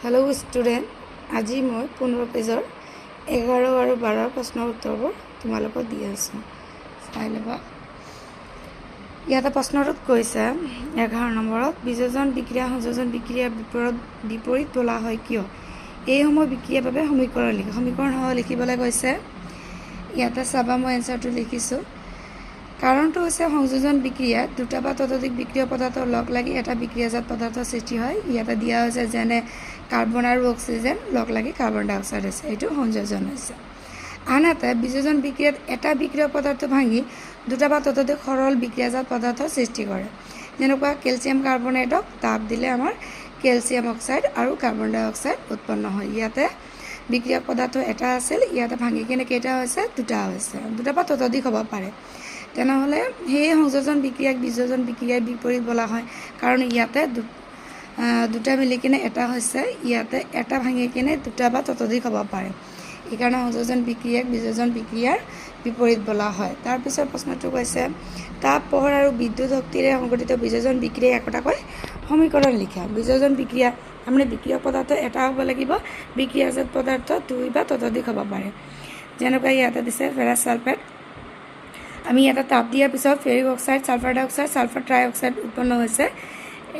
Hello student आज मैं 15 pager 11 और 12 प्रश्न उत्तर तुम्हारे दी आसो चाई लबा इतना प्रश्नटत कैसे 11 नम्बर वियोजन विक्रिया संयोजन विक्रिया विपरीत बोला है क्यों यह विक्रियार समीकरण लिखा समीकरण लिखिबले कैसे इतना चाबा मैं एन्सार तो लिखिছোঁ कारण तो संयोजन विक्रिया दुटा बा ततोधिक विक्रिय पदार्थ लग लगी एटा विक्रियाजात पदार्थ सृष्टि है इतना दिया जेने कार्बन और अक्सिजेन लग लगी कार्बन डाई अक्साइड है ये संयोजन आनहाते वियोजन विक्रियात एटा विक्रिय पदार्थ भांगी दुटा बा ततोधिक सरल विक्रियाजात पदार्थ सृष्टि करे जेनेकुवा केलसियम कार्बनेटक ताप दिले आमार केलसियम अक्साइड और कार्बन डाई अक्साइड उत्पन्न है इते विक्रिया पदार्थ एटा आछिल इते भांगी किने केटा होइसे दुटा बा ततोधिक हब पारे तेनहले সেই সংযোজন বিক্রিয়াক বিয়োজন বিক্ৰিয়াৰ বিপৰীত বলা হয় কাৰণ ইয়াতে দুটা মিলি কিনে এটা হৈছে ইয়াতে এটা ভাঙি কিনে দুটা বা ততোধিক হ'ব পাৰে এইকাৰণে সংযোজন বিক্ৰিয়াক বিয়োজন বিক্ৰিয়াৰ বিপৰীত বলা হয় তাৰ পিছৰ প্ৰশ্নটো কৈছে তাপ পোহৰ আৰু বিদ্যুৎ শক্তিৰে সংঘটিত বিয়োজন বিক্ৰিয়া একটাকৈ সমীকৰণ লিখা বিয়োজন বিক্ৰিয়া মানে বিক্ৰিয়ক পদাৰ্থ এটা হ'ব লাগিব বিক্ৰিয়াজাত পদাৰ্থ দুই বা ততোধিক হ'ব পাৰে যেনেকৈ ইয়াতে দিছে ফেৰাছ সালফেট আমি এটা তাপ দিয়াৰ পিছত ফেৰিক অক্সাইড সালফাৰ ডাই অক্সাইড সালফাৰ ট্ৰাই অক্সাইড উৎপন্ন হৈছে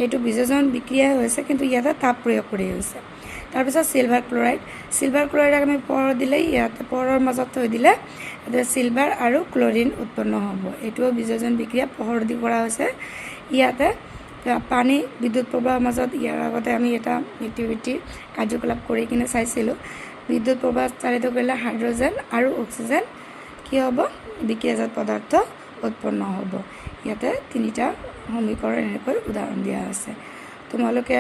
এইটো বিয়োজন বিক্ৰিয়া হৈছে কিন্তু ইয়াতে তাপ প্ৰয়োগ কৰি হৈছে তাৰপিছত সিলভাৰ ক্লোৰাইডক আমি পোহৰ দিলে ইয়াতে পোহৰৰ মাজত থৈ দিলে সিলভাৰ আৰু ক্লোৰিন উৎপন্ন হ'ব এইটো বিয়োজন বিক্ৰিয়া পোহৰ দি কৰা হৈছে ইয়াতে পানী বিদ্যুৎ প্ৰবাহৰ মাজত ইয়াৰ আগতে আমি এটা এক্টিভিটি কাৰ্যকলাপ কৰি কিনে চাইছিলোঁ বিদ্যুৎ প্ৰবাহ চালিত কৰিলে হাইড্ৰোজেন আৰু অক্সিজেন কি হ'ব বিক্রিয়াজাত পদার্থ उत्पन्न हब इते तीनिटा समीकरण एनेक उदाहरण दिया आछे तुम्हालोके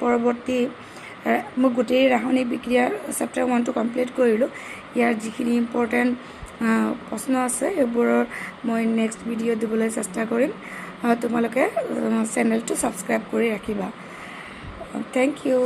परवर्ती मैं गोटे रासायनिक विक्रिया चैप्टार 1 कमप्लीट करिलो यार जिखिनि इम्पर्टेन्ट प्रश्न आछे एबोৰৰ मैं नेक्स्ट भिडिओ दिबले चेष्टा करिम तुम्हालोके चेनेलটো सबस्क्राइब करि राखिबा थैंक यू।